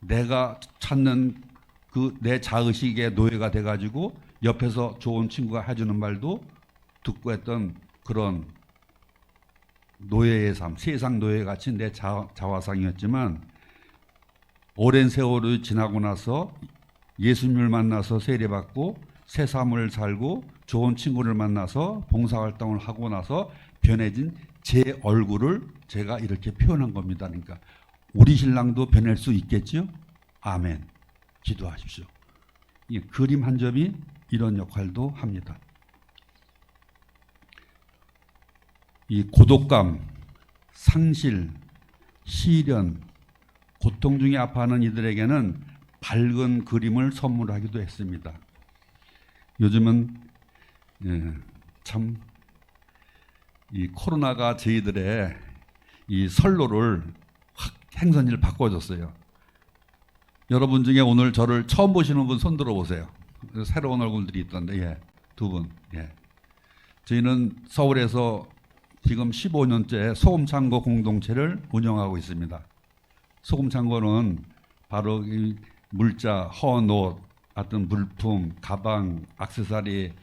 내가 찾는 그 내 자의식의 노예가 돼가지고 옆에서 좋은 친구가 해주는 말도 듣고 했던 그런 노예의 삶, 세상 노예같이 내 자화상이었지만 오랜 세월이 지나고 나서 예수님을 만나서 세례받고 새 삶을 살고 좋은 친구를 만나서 봉사활동을 하고 나서 변해진 제 얼굴을 제가 이렇게 표현한 겁니다. 그러니까 우리 신랑도 변할 수 있겠죠? 아멘. 기도하십시오. 이 그림 한 점이 이런 역할도 합니다. 이 고독감, 상실, 시련, 고통 중에 아파하는 이들에게는 밝은 그림을 선물하기도 했습니다. 요즘은 참 이 코로나가 저희들의 이 선로를 확 행선지를 바꿔줬어요. 여러분 중에 오늘 저를 처음 보시는 분 손 들어보세요. 새로운 얼굴들이 있던데, 예, 두 분. 예. 저희는 서울에서 지금 15년째 소금창고 공동체를 운영하고 있습니다. 소금창고는 바로 이 물자, 헌옷, 어떤 물품, 가방, 액세서리,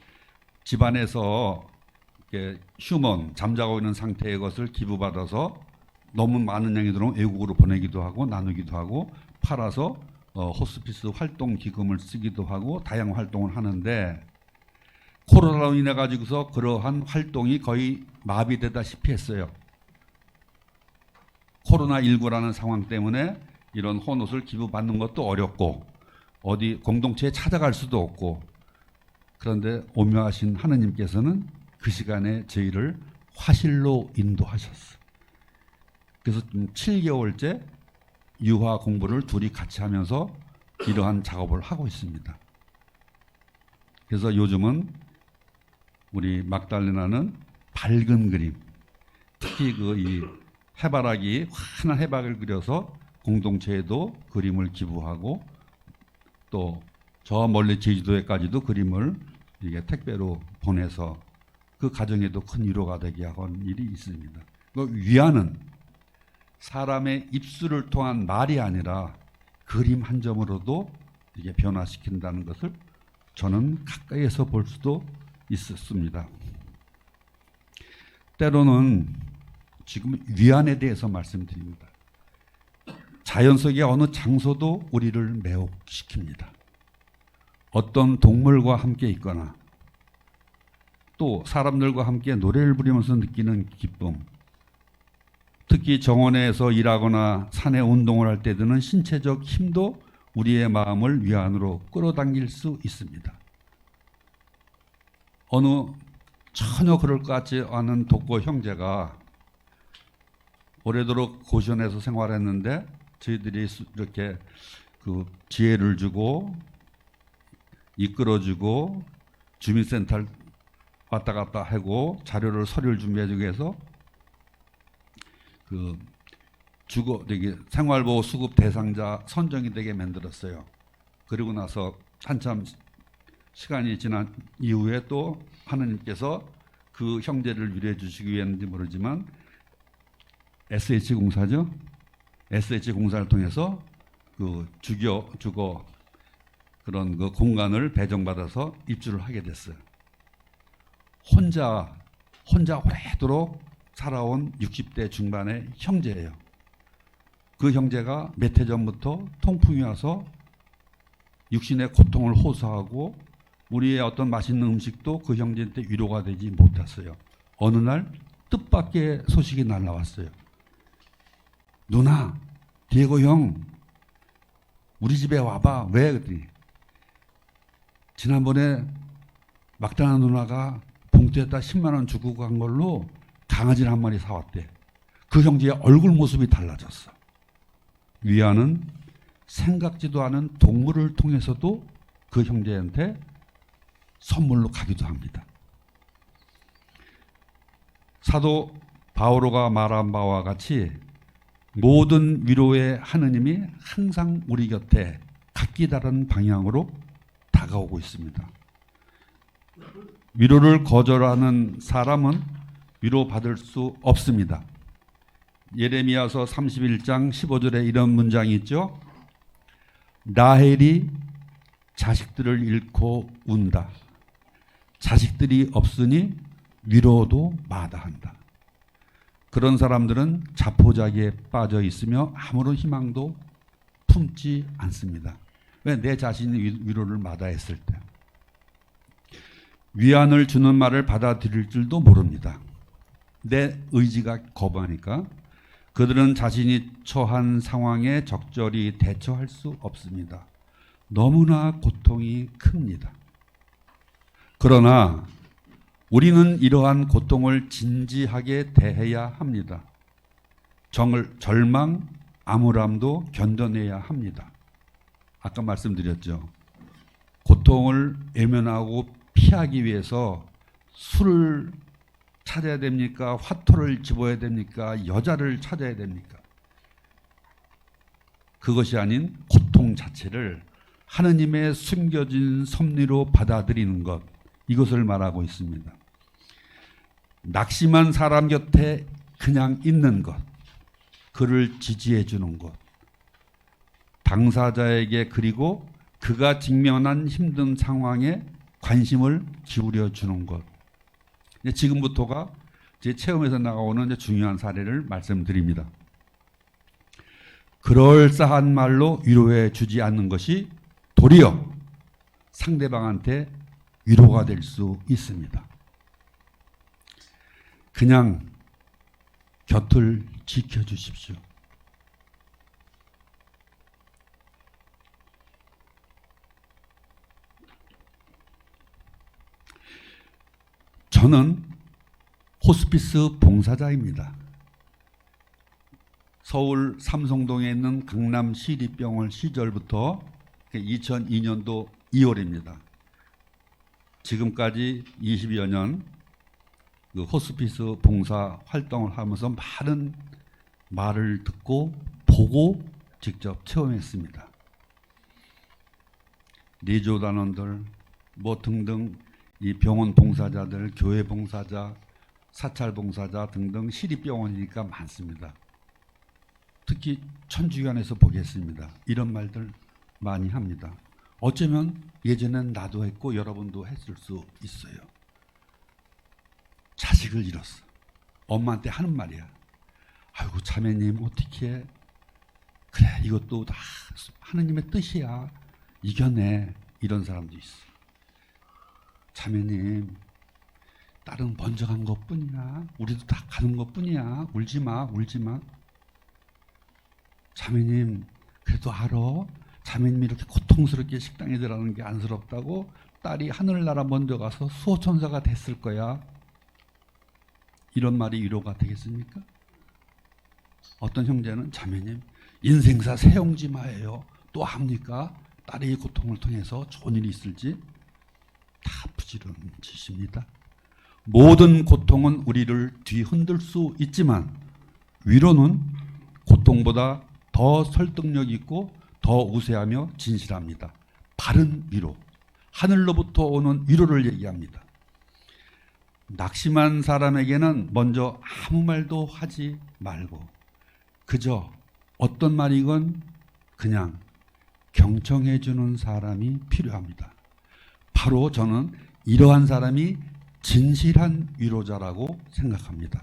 집안에서 휴먼, 잠자고 있는 상태의 것을 기부받아서 너무 많은 양이 들어오면 외국으로 보내기도 하고 나누기도 하고 팔아서 호스피스 활동 기금을 쓰기도 하고 다양한 활동을 하는데 코로나로 인해 가지고서 그러한 활동이 거의 마비되다시피 했어요. 코로나19라는 상황 때문에 이런 헌옷을 기부받는 것도 어렵고 어디 공동체에 찾아갈 수도 없고 그런데 오묘하신 하느님께서는 그 시간에 저희를 화실로 인도하셨어요. 그래서 7개월째 유화 공부를 둘이 같이 하면서 이러한 작업을 하고 있습니다. 그래서 요즘은 우리 막달레나는 밝은 그림, 특히 그 이 해바라기 환한 해박을 그려서 공동체에도 그림을 기부하고 또 저 멀리 제주도에까지도 그림을 이게 택배로 보내서 그 가정에도 큰 위로가 되게 하는 일이 있습니다. 그 위안은 사람의 입술을 통한 말이 아니라 그림 한 점으로도 이게 변화시킨다는 것을 저는 가까이에서 볼 수도 있었습니다. 때로는 지금 위안에 대해서 말씀드립니다. 자연 속의 어느 장소도 우리를 매혹시킵니다. 어떤 동물과 함께 있거나 또 사람들과 함께 노래를 부르면서 느끼는 기쁨, 특히 정원에서 일하거나 산에 운동을 할 때 드는 신체적 힘도 우리의 마음을 위안으로 끌어당길 수 있습니다. 어느 전혀 그럴 것 같지 않은 독거 형제가 오래도록 고시원에서 생활했는데 저희들이 이렇게 그 지혜를 주고 이끌어주고 주민센터를 왔다 갔다 하고 자료를 서류를 준비해주고 해서 그 주거 되게 생활보호 수급 대상자 선정이 되게 만들었어요. 그리고 나서 한참 시간이 지난 이후에 또 하느님께서 그 형제를 위로해 주시기 위했는지 모르지만 SH공사죠. SH공사를 통해서 그 주거 그런 그 공간을 배정받아서 입주를 하게 됐어요. 혼자 오래도록 살아온 60대 중반의 형제예요. 그 형제가 몇 해 전부터 통풍이 와서 육신의 고통을 호소하고 우리의 어떤 맛있는 음식도 그 형제한테 위로가 되지 못했어요. 어느 날 뜻밖의 소식이 날라왔어요. 누나, 디에고 형, 우리 집에 와봐. 왜? 그랬더니 지난번에 막다나 누나가 봉투에다 10만 원 주고 간 걸로 강아지를 한 마리 사왔대. 그 형제의 얼굴 모습이 달라졌어. 위안은 생각지도 않은 동물을 통해서도 그 형제한테 선물로 가기도 합니다. 사도 바오로가 말한 바와 같이 모든 위로의 하느님이 항상 우리 곁에 각기 다른 방향으로 다가오고 있습니다. 위로를 거절하는 사람은 위로받을 수 없습니다. 예레미야서 31장 15절에 이런 문장이 있죠. 라헬이 자식들을 잃고 운다. 자식들이 없으니 위로도 마다한다. 그런 사람들은 자포자기에 빠져 있으며 아무런 희망도 품지 않습니다. 왜? 내 자신이 위로를 마다했을 때. 위안을 주는 말을 받아들일 줄도 모릅니다. 내 의지가 거부하니까 그들은 자신이 처한 상황에 적절히 대처할 수 없습니다. 너무나 고통이 큽니다. 그러나 우리는 이러한 고통을 진지하게 대해야 합니다. 절망, 암울함도 견뎌내야 합니다. 아까 말씀드렸죠. 고통을 외면하고 피하기 위해서 술을 찾아야 됩니까? 화토를 집어야 됩니까? 여자를 찾아야 됩니까? 그것이 아닌 고통 자체를 하느님의 숨겨진 섭리로 받아들이는 것, 이것을 말하고 있습니다. 낙심한 사람 곁에 그냥 있는 것, 그를 지지해 주는 것, 당사자에게 그리고 그가 직면한 힘든 상황에 관심을 기울여 주는 것. 지금부터가 제 체험에서 나오는 이제 중요한 사례를 말씀드립니다. 그럴싸한 말로 위로해 주지 않는 것이 도리어 상대방한테 위로가 될 수 있습니다. 그냥 곁을 지켜주십시오. 저는 호스피스 봉사자입니다. 서울 삼성동에 있는 강남 시립병원 시절부터 2002년도 2월입니다. 지금까지 20여 년 그 호스피스 봉사 활동을 하면서 많은 말을 듣고 보고 직접 체험했습니다. 리조 단원들 뭐 등등 이 병원 봉사자들, 교회 봉사자, 사찰 봉사자 등등 시립병원이니까 많습니다. 특히 천주교안에서 보겠습니다. 이런 말들 많이 합니다. 어쩌면 예전엔 나도 했고 여러분도 했을 수 있어요. 자식을 잃었어. 엄마한테 하는 말이야. 아이고 자매님 어떻게 그래 이것도 다 하느님의 뜻이야. 이겨내. 이런 사람도 있어. 자매님 딸은 먼저 간 것뿐이야. 우리도 다 가는 것뿐이야. 울지마 울지마. 자매님 그래도 알아. 자매님이 이렇게 고통스럽게 식당에 들어가는 게 안쓰럽다고 딸이 하늘나라 먼저 가서 수호천사가 됐을 거야. 이런 말이 위로가 되겠습니까? 어떤 형제는 자매님 인생사 세용지마예요. 또 합니까? 딸의 고통을 통해서 좋은 일이 있을지 다 부지런지십니다. 모든 고통은 우리를 뒤흔들 수 있지만 위로는 고통보다 더 설득력 있고 더 우세하며 진실합니다. 바른 위로, 하늘로부터 오는 위로를 얘기합니다. 낙심한 사람에게는 먼저 아무 말도 하지 말고 그저 어떤 말이건 그냥 경청해 주는 사람이 필요합니다. 바로 저는 이러한 사람이 진실한 위로자라고 생각합니다.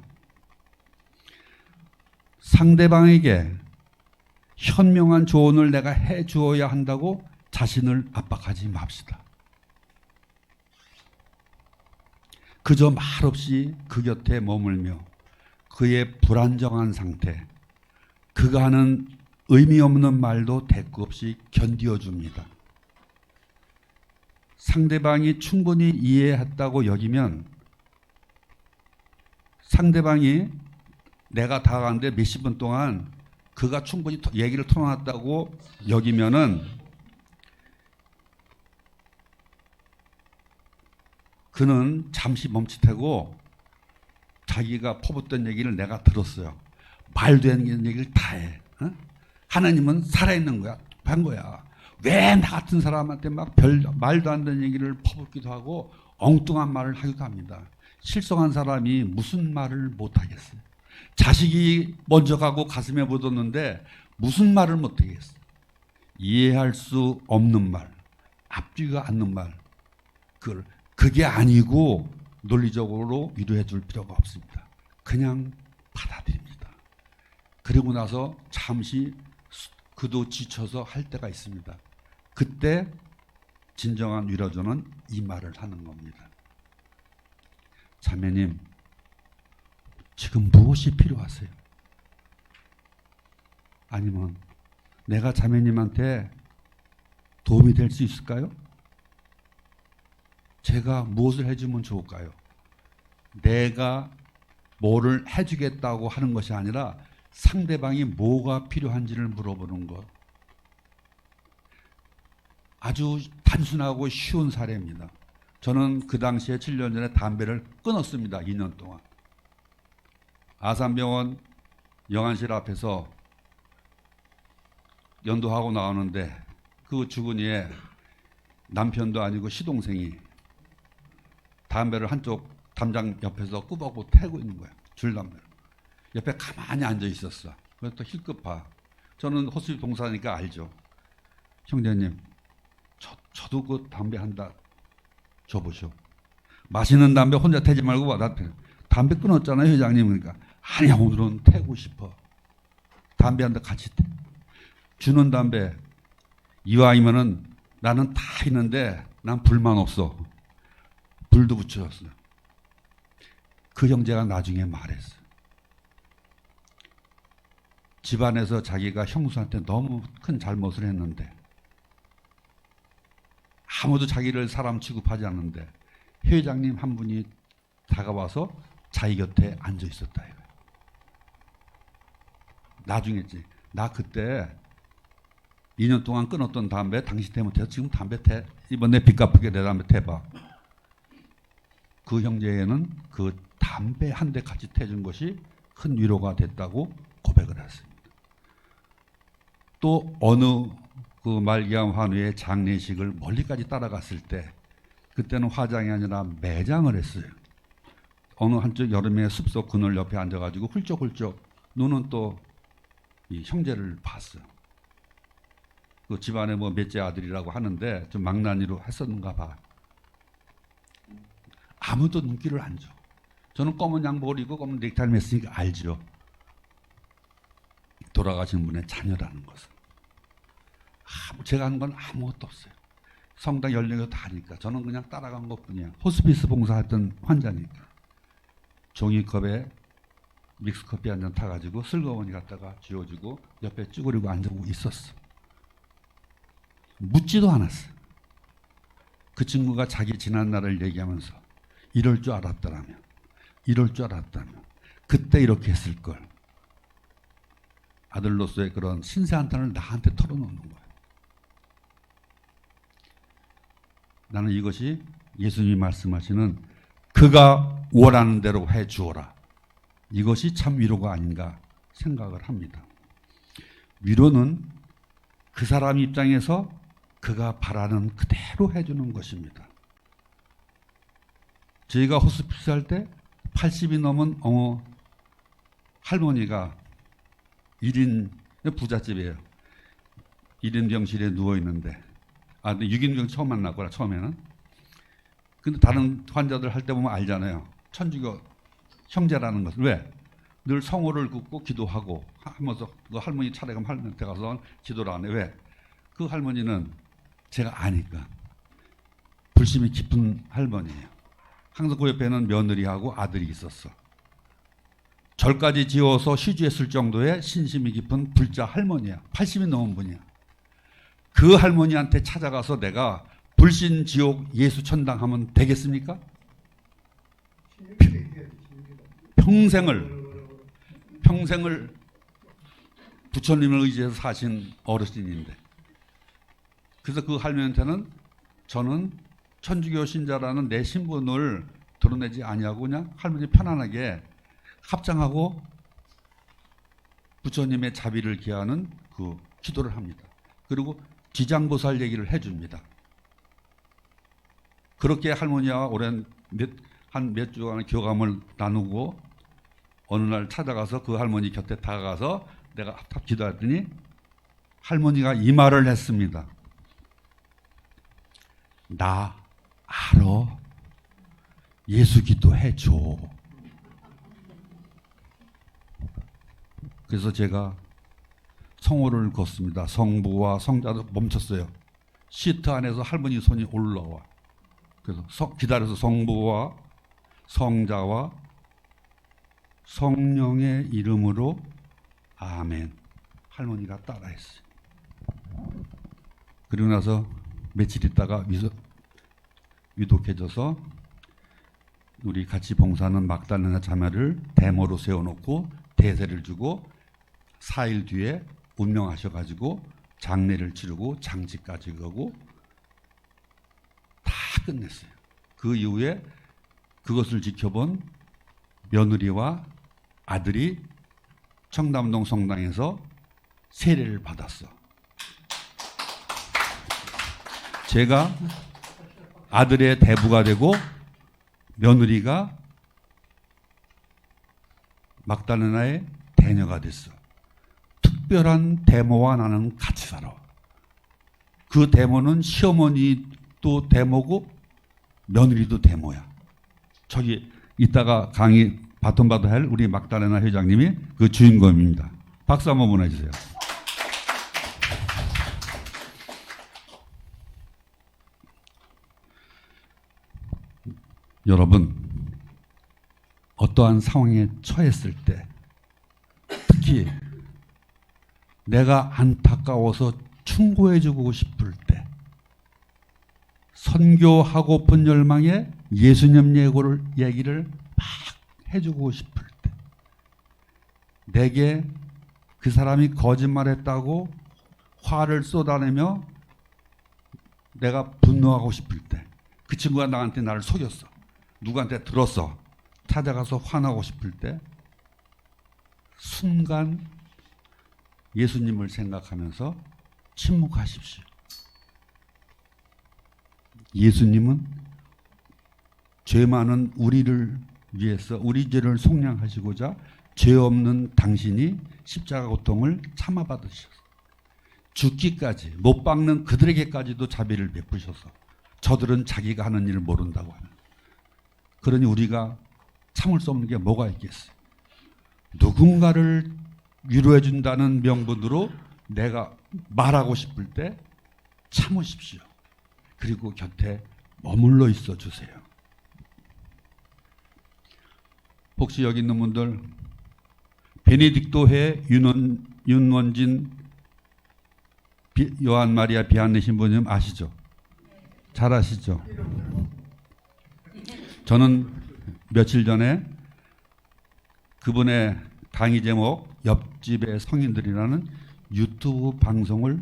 상대방에게 현명한 조언을 내가 해 주어야 한다고 자신을 압박하지 맙시다. 그저 말없이 그 곁에 머물며 그의 불안정한 상태, 그가 하는 의미 없는 말도 대꾸 없이 견디어 줍니다. 상대방이 충분히 이해했다고 여기면 상대방이 내가 다가가는데 몇십 분 동안 그가 충분히 얘기를 털어놨다고 여기면은 그는 잠시 멈칫하고 자기가 퍼붓던 얘기를 내가 들었어요. 말도 안 되는 얘기를 다 해. 어? 하나님은 살아있는 거야. 한 거야. 왜 나 같은 사람한테 막 말도 안 되는 얘기를 퍼붓기도 하고 엉뚱한 말을 하기도 합니다. 실성한 사람이 무슨 말을 못하겠어요. 자식이 먼저 가고 가슴에 묻었는데 무슨 말을 못하겠어요. 이해할 수 없는 말, 앞뒤가 않는 말, 그게 아니고 논리적으로 위로해 줄 필요가 없습니다. 그냥 받아들입니다. 그리고 나서 잠시 그도 지쳐서 할 때가 있습니다. 그때 진정한 위로주는 이 말을 하는 겁니다. 자매님, 지금 무엇이 필요하세요? 아니면 내가 자매님한테 도움이 될 수 있을까요? 제가 무엇을 해주면 좋을까요? 내가 뭐를 해주겠다고 하는 것이 아니라 상대방이 뭐가 필요한지를 물어보는 것. 아주 단순하고 쉬운 사례입니다. 저는 그 당시에 7년 전에 담배를 끊었습니다. 2년 동안. 아산병원 영안실 앞에서 연도하고 나오는데 그 주거니에 남편도 아니고 시동생이 담배를 한쪽 담장 옆에서 꾸벅꾸벅 태고 있는 거예요. 줄담배를. 옆에 가만히 앉아 있었어. 그래서 또 힐끗파. 저는 호수입 동사니까 알죠. 형제님, 저도 그 담배 한다 줘보쇼. 마시는 담배 혼자 태지 말고 나한테 담배 끊었잖아요, 회장님. 그러니까 아니야, 오늘은 태고 싶어. 담배 한 대 같이 태. 주는 담배 이왕이면은 나는 다 있는데 난 불만 없어. 불도 붙여줬어요. 그 형제가 나중에 말했어요. 집안에서 자기가 형수한테 너무 큰 잘못을 했는데 아무도 자기를 사람 취급하지 않는데 회장님 한 분이 다가와서 자기 곁에 앉아 있었다 이거예요. 나중에지. 나 그때 2년 동안 끊었던 담배 당신 태 못해서 지금 담배 태. 이번에 빚 갚게 내 담배 태봐. 그 형제에는 그 담배 한 대 같이 태준 것이 큰 위로가 됐다고 고백을 했습니다. 또 어느 그 말기암 환우의 장례식을 멀리까지 따라갔을 때 그때는 화장이 아니라 매장을 했어요. 어느 한쪽 여름에 숲속 그늘 옆에 앉아가지고 훌쩍훌쩍 눈은 또 이 형제를 봤어요. 그 집안에 뭐 몇째 아들이라고 하는데 좀 망나니로 했었는가 봐. 아무도 눈길을 안 줘. 저는 검은 양복을 입고 검은 넥타이를 맸으니까 알죠. 돌아가신 분의 자녀라는 것은. 제가 한 건 아무것도 없어요. 성당 연령이 다 하니까 저는 그냥 따라간 것뿐이야. 호스피스 봉사했던 환자니까. 종이컵에 믹스커피 한 잔 타가지고 슬그머니 갖다가 쥐어주고 옆에 쭈그리고 앉고 있었어. 묻지도 않았어. 그 친구가 자기 지난 날을 얘기하면서 이럴 줄 알았다라면, 이럴 줄 알았다면, 그때 이렇게 했을 걸. 아들로서의 그런 신세 한탄을 나한테 털어놓는 거예요. 나는 이것이 예수님이 말씀하시는 그가 원하는 대로 해 주어라. 이것이 참 위로가 아닌가 생각을 합니다. 위로는 그 사람 입장에서 그가 바라는 그대로 해주는 것입니다. 저희가 호스피스 할 때 80이 넘은 할머니가 1인 부잣집이에요. 1인 병실에 누워있는데 근데 6인병 처음 만났구나 처음에는. 근데 다른 환자들 할 때 보면 알잖아요. 천주교 형제라는 것을. 왜? 늘 성호를 긋고 기도하고 하면서 그 할머니 차례가 할머니한테 가서 기도를 안 해. 왜? 그 할머니는 제가 아니까 불심이 깊은 할머니예요. 항상 그 옆에는 며느리하고 아들이 있었어. 절까지 지어서 시주했을 정도의 신심이 깊은 불자 할머니야. 80이 넘은 분이야. 그 할머니한테 찾아가서 내가 불신 지옥 예수 천당 하면 되겠습니까? 평생을 부처님을 의지해서 사신 어르신인데, 그래서 그 할머니한테는 저는 천주교 신자라는 내 신분을 드러내지 아니하고 그냥 할머니 편안하게 합장하고 부처님의 자비를 기하는 그 기도를 합니다. 그리고 지장보살 얘기를 해줍니다. 그렇게 할머니와 오랜 한 몇 주간의 교감을 나누고 어느 날 찾아가서 그 할머니 곁에 다가가서 내가 합탑 기도했더니 할머니가 이 말을 했습니다. 나 알아. 예수 기도해 줘. 그래서 제가 성호를 걷습니다. 성부와 성자도 멈췄어요. 시트 안에서 할머니 손이 올라와. 그래서 기다려서 성부와 성자와 성령의 이름으로 아멘. 할머니가 따라했어요. 그리고 나서 며칠 있다가 위독해져서 우리 같이 봉사하는 막달레나 자매를 대모로 세워놓고 대세를 주고 4일 뒤에 운명하셔가지고 장례를 치르고 장지까지 가고 다 끝냈어요. 그 이후에 그것을 지켜본 며느리와 아들이 청담동 성당에서 세례를 받았어. 제가 아들의 대부가 되고 며느리가 막달레나의 대녀가 됐어. 특별한 대모와 나는 같이 살아. 그 대모는 시어머니도 대모고 며느리도 대모야. 저기 이따가 강의 바톤 받아야 할 우리 막달레나 회장님이 그 주인공입니다. 박수 한번 보내주세요. 여러분, 어떠한 상황에 처했을 때, 특히 내가 안타까워서 충고해주고 싶을 때, 선교하고픈 열망에 예수님 얘기를 막 해주고 싶을 때, 내게 그 사람이 거짓말했다고 화를 쏟아내며 내가 분노하고 싶을 때, 그 친구가 나한테 나를 속였어. 누구한테 들었어. 찾아가서 화나고 싶을 때 순간 예수님을 생각하면서 침묵하십시오. 예수님은 죄 많은 우리를 위해서 우리 죄를 속량하시고자 죄 없는 당신이 십자가 고통을 참아받으셨어. 죽기까지 못 박는 그들에게까지도 자비를 베푸셔서 저들은 자기가 하는 일을 모른다고 하는. 그러니 우리가 참을 수 없는 게 뭐가 있겠어요. 누군가를 위로해 준다는 명분으로 내가 말하고 싶을 때 참으십시오. 그리고 곁에 머물러 있어 주세요. 혹시 여기 있는 분들 베네딕토회 윤원진 요한 마리아 비안네 신부님 아시죠? 잘 아시죠? 저는 며칠 전에 그분의 강의 제목 옆집의 성인들이라는 유튜브 방송을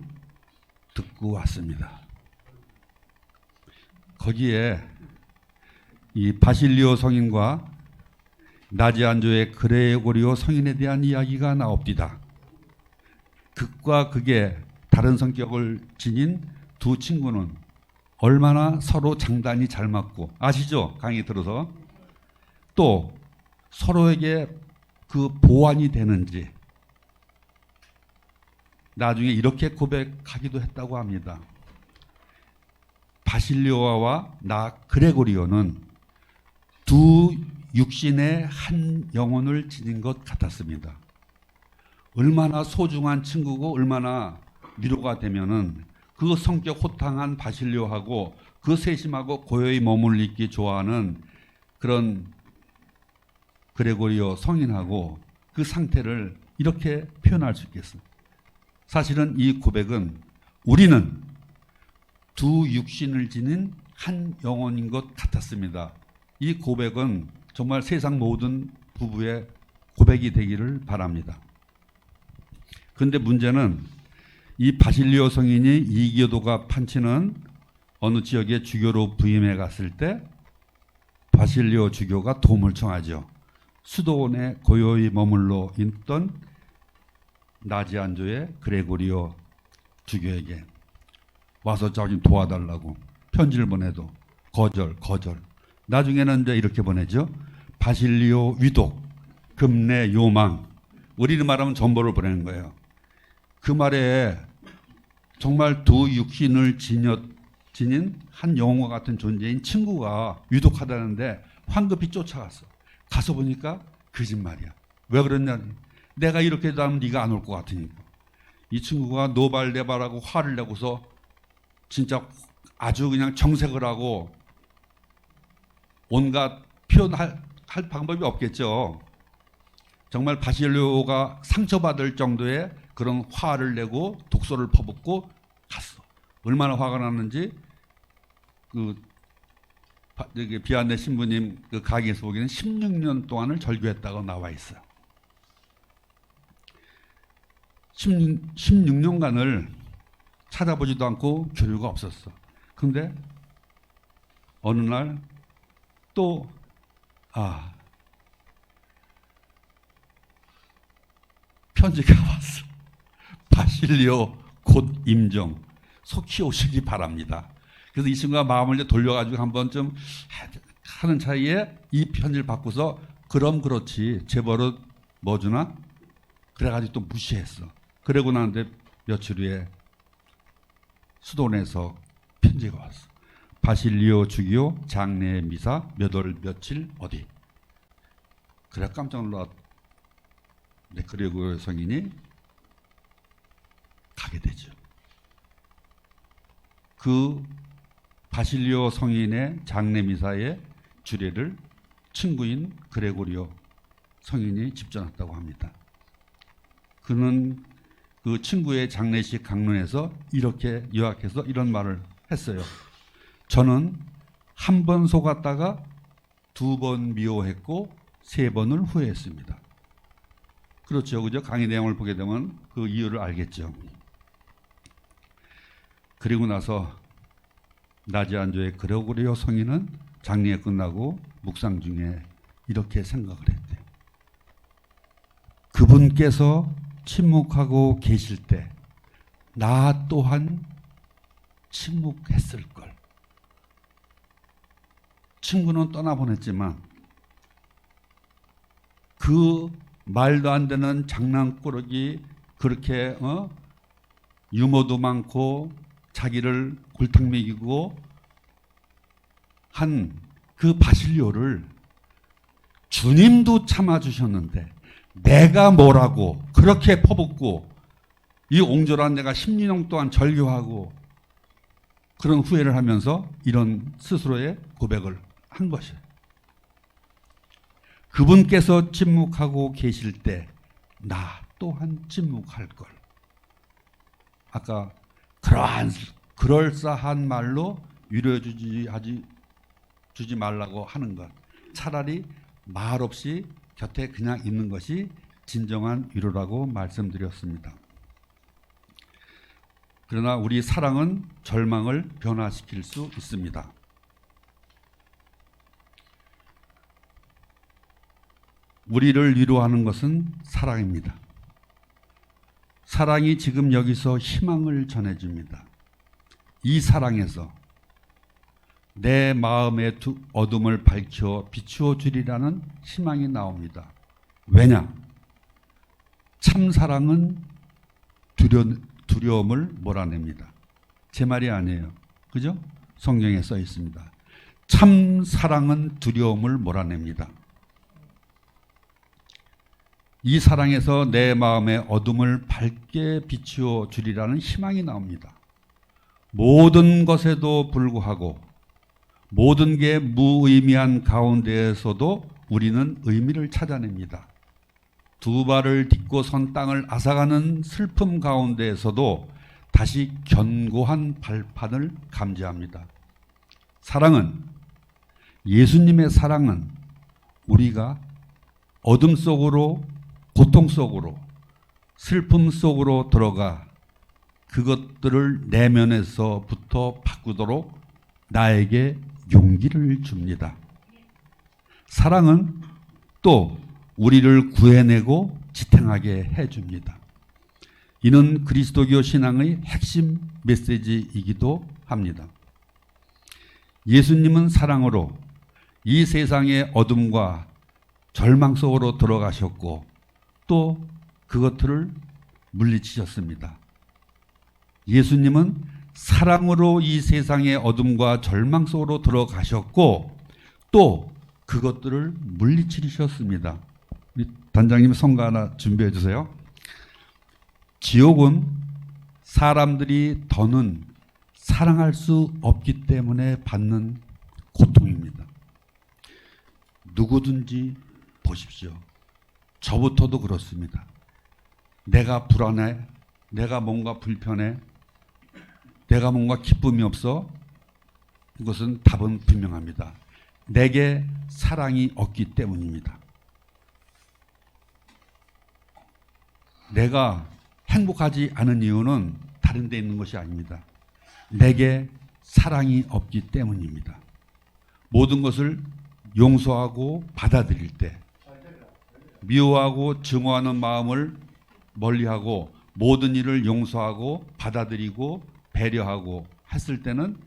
듣고 왔습니다. 거기에 이 바실리오 성인과 나지안조의 그레고리오 성인에 대한 이야기가 나옵니다. 극과 극의 다른 성격을 지닌 두 친구는 얼마나 서로 장단이 잘 맞고 아시죠? 강의 들어서 또 서로에게 그 보완이 되는지 나중에 이렇게 고백하기도 했다고 합니다. 바실리오와 나 그레고리오는 두 육신의 한 영혼을 지닌 것 같았습니다. 얼마나 소중한 친구고 얼마나 위로가 되면은 그 성격 호탕한 바실리오하고 그 세심하고 고요히 머물리기 좋아하는 그런 그레고리오 성인하고 그 상태를 이렇게 표현할 수 있겠어요. 사실은 이 고백은 우리는 두 육신을 지닌 한 영혼인 것 같았습니다. 이 고백은 정말 세상 모든 부부의 고백이 되기를 바랍니다. 그런데 문제는 이 바실리오 성인이 이교도가 판치는 어느 지역의 주교로 부임해 갔을 때 바실리오 주교가 도움을 청하죠. 수도원에 고요히 머물러 있던 나지안조의 그레고리오 주교에게 와서 좀 도와달라고 편지를 보내도 거절. 나중에는 이제 이렇게 보내죠. 바실리오 위독, 급내 요망. 우리는 말하면 전보를 보내는 거예요. 그 말에 정말 두 육신을 지닌 한 영혼과 같은 존재인 친구가 유독하다는데 황급히 쫓아갔어. 가서 보니까 거짓말이야. 왜 그랬냐? 내가 이렇게 하면 네가 안 올 것 같으니까. 이 친구가 노발대발하고 화를 내고서 진짜 아주 그냥 정색을 하고 온갖 표현할 방법이 없겠죠. 정말 바실료가 상처받을 정도의 그런 화를 내고 독소를 퍼붓고 갔어. 얼마나 화가 났는지 비안네 신부님 그 강의에서 보기에는 16년 동안을 절규했다고 나와 있어요. 16년간을 찾아보지도 않고 교류가 없었어. 그런데 어느 날 또 편지가 왔어. 바실리오 곧 임종, 속히 오시기 바랍니다. 그래서 이 친구가 마음을 이제 돌려가지고 한번 좀 하는 차이에 이 편지를 받고서 그럼 그렇지 제 버릇 뭐 주나? 그래가지고 또 무시했어. 그러고 나는데 며칠 후에 수도원에서 편지가 왔어. 바실리오 주기요 장례 미사 몇 월 며칠 어디. 그래 깜짝 놀랐. 그리고 성인이 가게 되죠. 그 바실리오 성인의 장례 미사의 주례를 친구인 그레고리오 성인이 집전했다고 합니다. 그는 그 친구의 장례식 강론에서 이렇게 요약해서 이런 말을 했어요. 저는 한 번 속았다가 2번 미워했고 3번을 후회했습니다. 그렇죠. 그죠? 강의 내용을 보게 되면 그 이유를 알겠죠. 그리고 나서 나지안조의 그레고리오 성인은 장례가 끝나고 묵상 중에 이렇게 생각을 했대요. 그분께서 침묵하고 계실 때 나 또한 침묵했을 걸. 친구는 떠나보냈지만 그 말도 안 되는 장난꾸러기 그렇게 유머도 많고 자기를 골탕 먹이고 한 그 바실료를 주님도 참아주셨는데 내가 뭐라고 그렇게 퍼붓고 이 옹졸한 내가 16년 동안 절규하고 그런 후회를 하면서 이런 스스로의 고백을 한 것이에요. 그분께서 침묵하고 계실 때 나 또한 침묵할 걸. 아까 그러한 그럴싸한 말로 위로해주지 말라고 하는 것. 차라리 말 없이 곁에 그냥 있는 것이 진정한 위로라고 말씀드렸습니다. 그러나 우리 사랑은 절망을 변화시킬 수 있습니다. 우리를 위로하는 것은 사랑입니다. 사랑이 지금 여기서 희망을 전해줍니다. 이 사랑에서 내 마음의 어둠을 밝혀 비추어 주리라는 희망이 나옵니다. 왜냐? 참 사랑은 두려움을 몰아냅니다. 제 말이 아니에요. 그죠? 성경에 써 있습니다. 참 사랑은 두려움을 몰아냅니다. 이 사랑에서 내 마음의 어둠을 밝게 비추어 주리라는 희망이 나옵니다. 모든 것에도 불구하고 모든 게 무의미한 가운데에서도 우리는 의미를 찾아냅니다. 2발을 딛고 선 땅을 앗아가는 슬픔 가운데에서도 다시 견고한 발판을 감지합니다. 사랑은, 예수님의 사랑은 우리가 어둠 속으로, 고통 속으로, 슬픔 속으로 들어가 그것들을 내면에서부터 바꾸도록 나에게 용기를 줍니다. 사랑은 또 우리를 구해내고 지탱하게 해줍니다. 이는 그리스도교 신앙의 핵심 메시지이기도 합니다. 예수님은 사랑으로 이 세상의 어둠과 절망 속으로 들어가셨고 또 그것들을 물리치셨습니다. 예수님은 사랑으로 이 세상의 어둠과 절망 속으로 들어가셨고 또 그것들을 물리치셨습니다. 우리 단장님 성가 하나 준비해 주세요. 지옥은 사람들이 더는 사랑할 수 없기 때문에 받는 고통입니다. 누구든지 보십시오. 저부터도 그렇습니다. 내가 불안해, 내가 뭔가 불편해, 내가 뭔가 기쁨이 없어. 이것은 답은 분명합니다. 내게 사랑이 없기 때문입니다. 내가 행복하지 않은 이유는 다른 데 있는 것이 아닙니다. 내게 사랑이 없기 때문입니다. 모든 것을 용서하고 받아들일 때, 미워하고 증오하는 마음을 멀리하고 모든 일을 용서하고 받아들이고 배려하고 했을 때는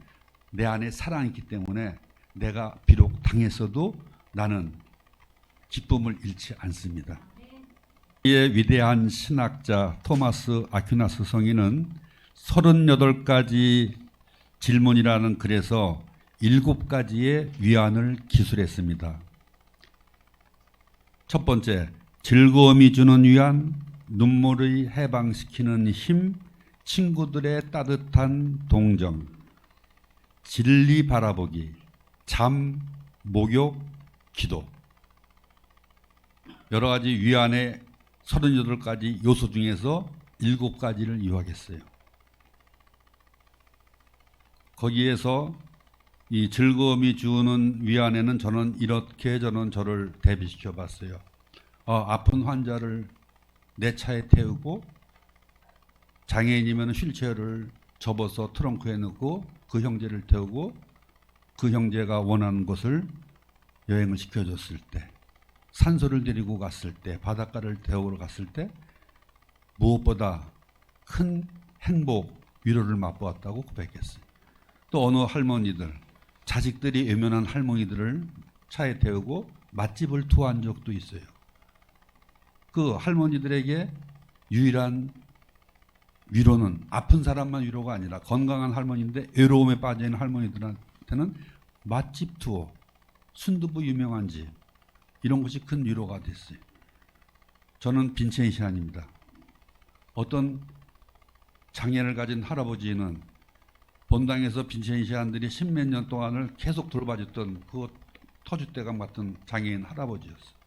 내 안에 사랑이 있기 때문에 내가 비록 당했어도 나는 기쁨을 잃지 않습니다. 의 위대한 신학자 토마스 아퀴나스 성인은 38가지 질문이라는 글에서 7가지의 위안을 기술했습니다. 첫 번째, 즐거움이 주는 위안, 눈물을 해방시키는 힘, 친구들의 따뜻한 동정, 진리 바라보기, 잠, 목욕, 기도. 여러 가지 위안의 38가지 요소 중에서 7가지를 요약했어요. 거기에서 이 즐거움이 주는 위안에는 저는 이렇게 저를 대비시켜 봤어요. 아픈 환자를 내 차에 태우고 장애인이면 휠체어를 접어서 트렁크에 넣고 그 형제를 태우고 그 형제가 원하는 곳을 여행을 시켜줬을 때, 산소를 데리고 갔을 때, 바닷가를 태우러 갔을 때 무엇보다 큰 행복, 위로를 맛보았다고 고백했어요. 또 어느 할머니들, 자식들이 외면한 할머니들을 차에 태우고 맛집을 투어한 적도 있어요. 그 할머니들에게 유일한 위로는 아픈 사람만 위로가 아니라 건강한 할머니인데 외로움에 빠져있는 할머니들한테는 맛집 투어, 순두부 유명한 집, 이런 것이 큰 위로가 됐어요. 저는 빈첸시안입니다. 어떤 장애를 가진 할아버지는 본당에서 빈첸시안들이 10몇 년 동안을 계속 돌봐줬던 그 터줏대감 같은 장애인 할아버지였어요.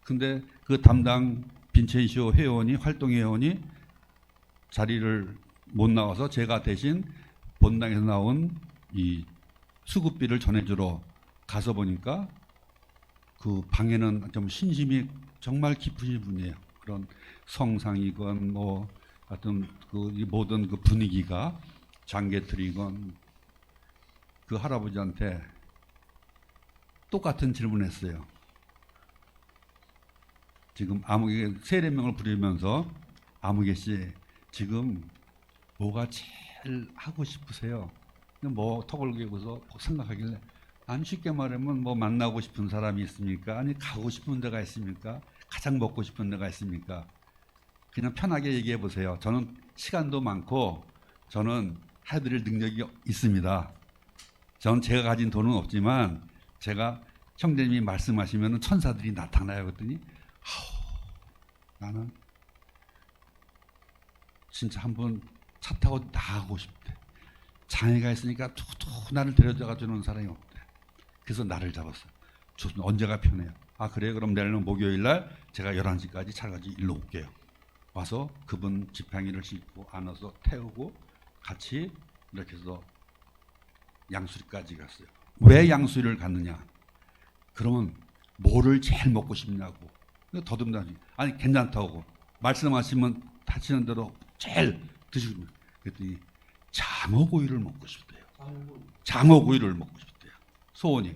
근데 그 담당 빈첸시오 회원이, 활동회원이 자리를 못 나와서 제가 대신 본당에서 나온 이 수급비를 전해주러 가서 보니까 그 방에는 좀 신심이 정말 깊으신 분이에요. 그런 성상이건 뭐 하여튼 그 모든 그 분위기가 장개틀이건 그 할아버지한테 똑같은 질문했어요. 지금 아무개 세례명을 부르면서 아무개 씨 지금 뭐가 제일 하고 싶으세요? 뭐 턱을 개고서 생각하길래 아니 쉽게 말하면 뭐 만나고 싶은 사람이 있습니까? 아니 가고 싶은 데가 있습니까? 가장 먹고 싶은 데가 있습니까? 그냥 편하게 얘기해 보세요. 저는 시간도 많고 저는 해드릴 능력이 있습니다. 저는 제가 가진 돈은 없지만 제가 형제님이 말씀하시면 천사들이 나타나요. 그랬더니 나는 진짜 한번 차 타고 나가고 싶대. 장애가 있으니까 툭툭 나를 데려다가 주는 사람이 없대. 그래서 나를 잡았어. 언제가 편해요? 그래요? 그럼 내일 목요일 날 제가 11시까지 차 가지고 일로 올게요. 와서 그분 지팡이를 싣고 안아서 태우고 같이 이렇게 해서 양수리까지 갔어요. 왜 양수리를 갔느냐? 그러면 뭐를 제일 먹고 싶냐고. 더듬다니. 아니 괜찮다고. 말씀하시면 하시는 대로 제일 드시고. 그랬더니 장어구이를 먹고 싶대요. 장어구이를 먹고 싶대요. 소원이.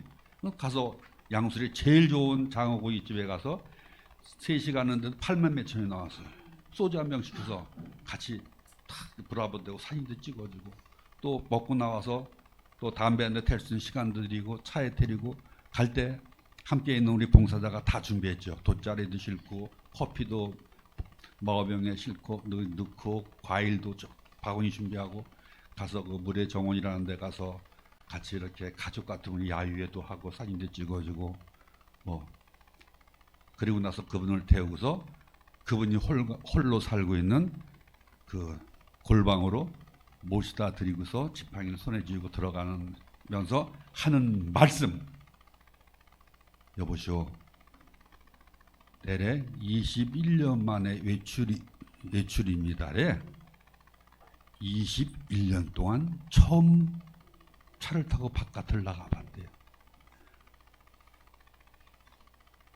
가서 양수리 제일 좋은 장어구이 집에 가서 3시간 갔는데도 8만 몇천 원이 나왔어요. 소주 한 병 시켜서 같이 탁 브라보 대고 사진도 찍어주고 또 먹고 나와서 또 담배 한 대 댈 수 있는 시간도 드리고 차에 데리고 갈 때 함께 있는 우리 봉사자가 다 준비했죠. 돗자리도 싣고 커피도 마어병에 싣고 넣고 과일도 바구니 준비하고 가서 그 물의 정원이라는 데 가서 같이 이렇게 가족 같은 야유회도 하고 사진도 찍어주고 뭐 그리고 나서 그분을 태우고서 그분이 홀로 살고 있는 그 골방으로 모시다 드리고서 지팡이를 손에 쥐고 들어가면서 하는 말씀. 여보시오, 내래 21년 만에 외출입니다래. 21년 동안 처음 차를 타고 바깥을 나가봤대요.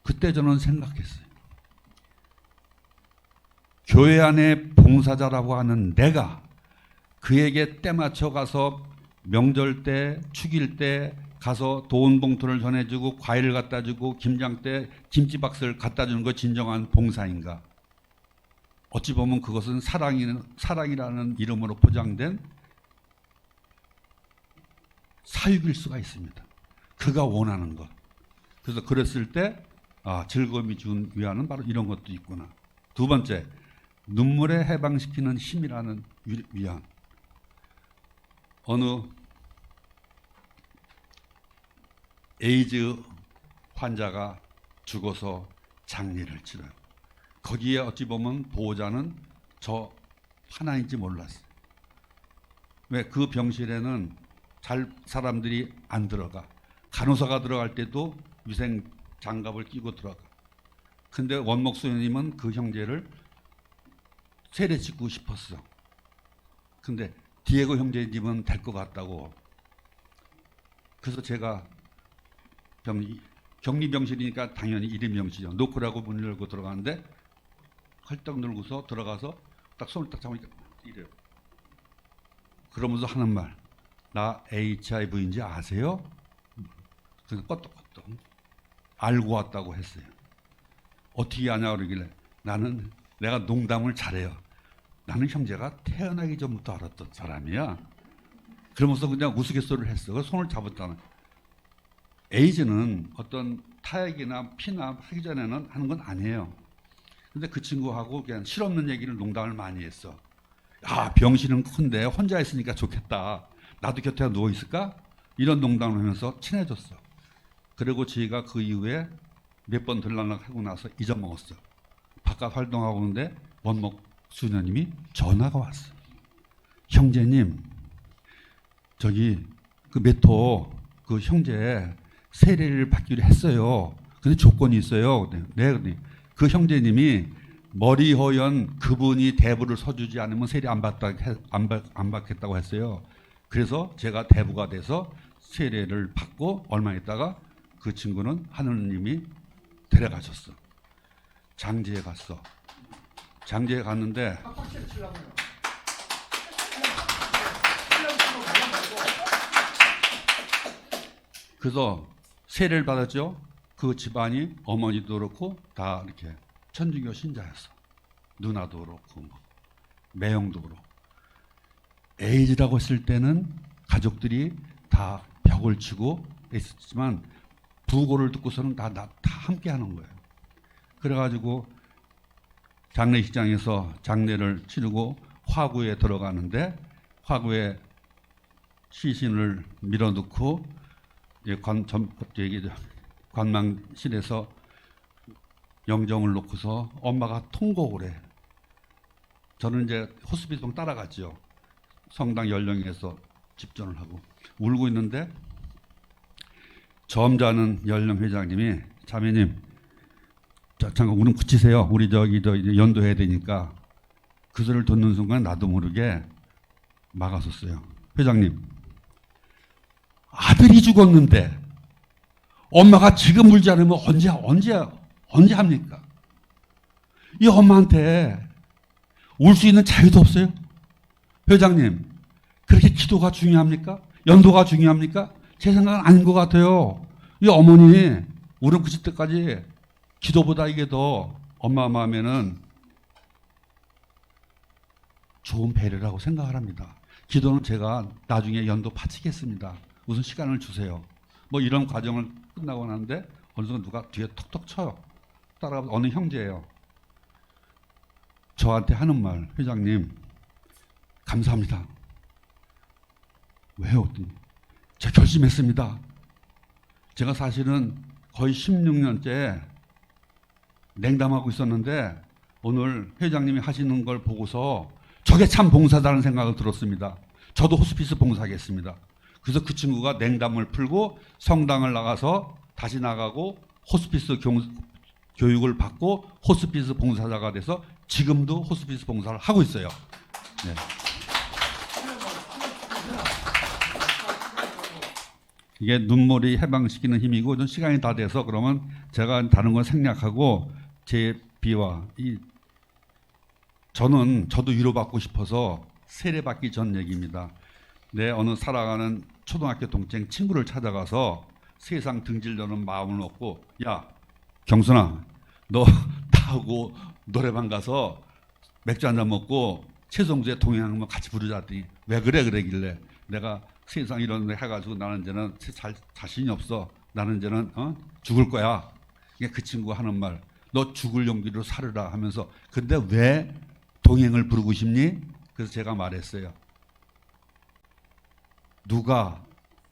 그때 저는 생각했어요. 교회 안에 봉사자라고 하는 내가 그에게 때 맞춰 가서 명절 때, 축일 때 가서 돈 봉투를 전해주고 과일을 갖다 주고 김장 때 김치박스를 갖다 주는 거 진정한 봉사인가? 어찌 보면 그것은 사랑이라는 이름으로 포장된 사육일 수가 있습니다. 그가 원하는 것. 그래서 그랬을 때 즐거움이 준 위안은 바로 이런 것도 있구나. 두 번째, 눈물에 해방시키는 힘이라는 위안. 어느 에이즈 환자가 죽어서 장례를 치러요. 거기에 어찌 보면 보호자는 저 하나인지 몰랐어요. 왜? 그 병실에는 사람들이 안 들어가. 간호사가 들어갈 때도 위생 장갑을 끼고 들어가. 근데 원목 수녀님은 그 형제를 세례 짓고 싶었어. 근데 디에고 형제님은 될 것 같다고. 그래서 제가 격리병실이니까 당연히 1인 병실이죠. 노크라고 문을 열고 들어가는데 헐떡 눌고서 들어가서 딱 손을 딱 잡으니까 이래요. 그러면서 하는 말, 나 HIV인지 아세요? 그래서 껐떡껐떡 알고 왔다고 했어요. 어떻게 아냐 그러길래 내가 농담을 잘해요. 나는 형제가 태어나기 전부터 알았던 사람이야. 그러면서 그냥 우스갯소리를 했어. 그래서 손을 잡았다는. 에이즈는 어떤 타액이나 피나 하기 전에는 하는 건 아니에요. 근데 그 친구하고 그냥 실없는 얘기를 농담을 많이 했어. 병실은 큰데 혼자 있으니까 좋겠다. 나도 곁에 누워 있을까? 이런 농담을 하면서 친해졌어. 그리고 저희가 그 이후에 몇 번 들락날락하고 나서 잊어먹었어. 바깥 활동하고 있는데 원목 수녀님이 전화가 왔어. 형제님, 저기 그 메토 그 형제 세례를 받기로 했어요. 근데 조건이 있어요. 네, 그 형제님이 머리 허연 그분이 대부를 서주지 않으면 세례 안 받겠다고 했어요. 그래서 제가 대부가 돼서 세례를 받고 얼마 있다가 그 친구는 하느님이 데려가셨어. 장지에 갔어. 장지에 갔는데 그래서 세례를 받았죠. 그 집안이 어머니도 그렇고 다 이렇게 천주교 신자였어. 누나도 그렇고 매형도 그렇고. 에이즈라고 했을 때는 가족들이 다 벽을 치고 있었지만 부고를 듣고서는 다 함께 하는 거예요. 그래가지고 장례식장에서 장례를 치르고 화구에 들어가는데 화구에 시신을 밀어넣고 관망실에서 영정을 놓고서 엄마가 통곡을 해. 저는 이제 호스피스방 따라갔죠. 성당 연령에서 집전을 하고 울고 있는데 점잖은 연령 회장님이 자매님 잠깐 울음 그치세요. 우리 저기 연도해야 되니까. 그 소리를 듣는 순간 나도 모르게 막았었어요. 회장님, 아들이 죽었는데 엄마가 지금 울지 않으면 언제 합니까? 이 엄마한테 울 수 있는 자유도 없어요? 회장님, 그렇게 기도가 중요합니까? 연도가 중요합니까? 제 생각은 아닌 것 같아요. 이 어머니 울음 그칠 때까지 기도보다 이게 더 엄마 마음에는 좋은 배려라고 생각을 합니다. 기도는 제가 나중에 연도 바치겠습니다. 우선 시간을 주세요. 뭐 이런 과정을 끝나고 나는데 어느 순간 누가 뒤에 톡톡 쳐요. 따라가 어느 형제예요. 저한테 하는 말, 회장님 감사합니다. 왜요? 제가 결심했습니다. 제가 사실은 거의 16년째 냉담하고 있었는데 오늘 회장님이 하시는 걸 보고서 저게 참 봉사다는 생각을 들었습니다. 저도 호스피스 봉사하겠습니다. 그래서 그 친구가 냉담을 풀고 성당을 나가서 다시 나가고 호스피스 교육을 받고 호스피스 봉사자가 돼서 지금도 호스피스 봉사를 하고 있어요. 네. 이게 눈물이 해방시키는 힘이고 좀 시간이 다 돼서 그러면 제가 다른 건 생략하고 제 비와 저도 위로받고 싶어서 세례받기 전 얘기입니다. 내 어느 살아가는 초등학교 동창 친구를 찾아가서 세상 등질려는 마음을 먹고 야 경순아 너 나하고 노래방 가서 맥주 한잔 먹고 최성수의 동행하면 같이 부르자 했더니 왜 그래 그러길래 내가 세상 이런 데 해가지고 나는 이제는 자신이 없어. 나는 이제는 죽을 거야. 그 친구가 하는 말, 너 죽을 용기로 살으라 하면서 근데 왜 동행을 부르고 싶니? 그래서 제가 말했어요. 누가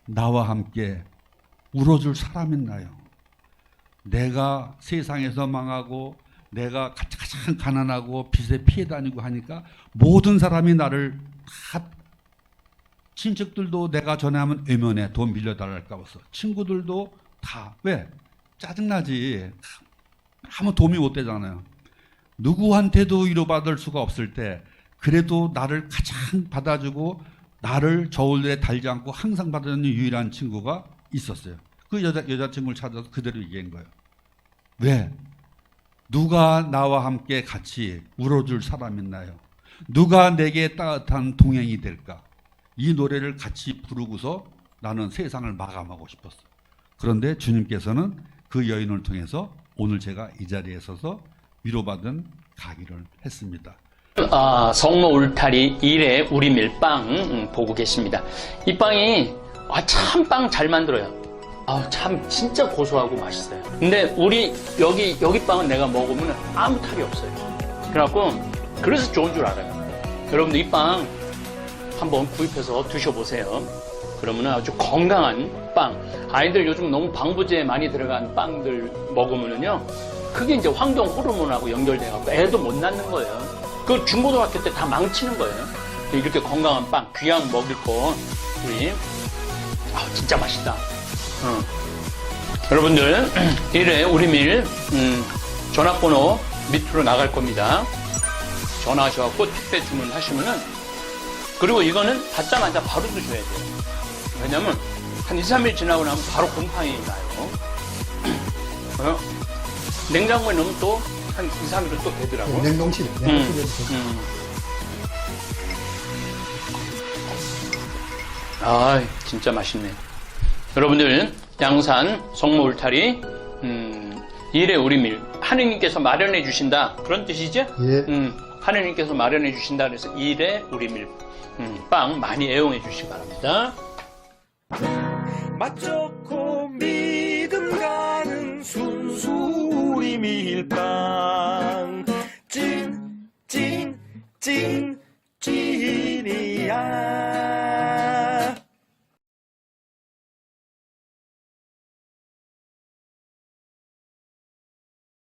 나와 함께 울어줄 사람 있나요? 내가 세상에서 망하고 내가 가장 가난하고 빚에 피해 다니고 하니까 모든 사람이 나를 다 친척들도 내가 전화하면 애면해 돈 빌려달랄까 봐서 친구들도 다 왜? 짜증나지. 아무 도움이 못 되잖아요. 누구한테도 위로받을 수가 없을 때 그래도 나를 가장 받아주고 나를 저울에 달지 않고 항상 받아주는 유일한 친구가 있었어요. 그 여자친구를 찾아서 그대로 얘기한 거예요. 왜? 누가 나와 함께 같이 울어줄 사람 있나요? 누가 내게 따뜻한 동행이 될까? 이 노래를 같이 부르고서 나는 세상을 마감하고 싶었어. 그런데 주님께서는 그 여인을 통해서 오늘 제가 이 자리에 서서 위로받은 가기를 했습니다. 성모 울타리 1회 우리 밀빵 보고 계십니다. 이 빵이 참 빵 잘 만들어요. 참 진짜 고소하고 맛있어요. 근데 우리 여기 빵은 내가 먹으면 아무 탈이 없어요. 그래서 좋은 줄 알아요. 여러분들 이 빵 한번 구입해서 드셔보세요. 그러면 아주 건강한 빵. 아이들 요즘 너무 방부제 많이 들어간 빵들 먹으면은요, 그게 이제 환경 호르몬하고 연결돼갖고 애도 못 낳는 거예요. 그 중고등학교 때 다 망치는 거예요. 이렇게 건강한 빵, 귀양 먹일 거, 우리, 진짜 맛있다. 여러분들, 1회 우리 밀, 전화번호 밑으로 나갈 겁니다. 전화하셔갖고 택배 주문하시면은, 그리고 이거는 받자마자 바로 드셔야 돼요. 왜냐면 한 2, 3일 지나고 나면 바로 곰팡이 나요. 냉장고에 넣으면 또 한 2, 3일은 또 되더라고. 냉동실에. 진짜 맛있네. 여러분들 양산 성모 울타리 1회 우리 밀 하느님께서 마련해 주신다 그런 뜻이죠? 예. 하느님께서 마련해 주신다 그래서 1회 우리 밀 빵 많이 애용해 주시기 바랍니다. 맛 좋고 믿음 가는 순수 우리 밀빵 찐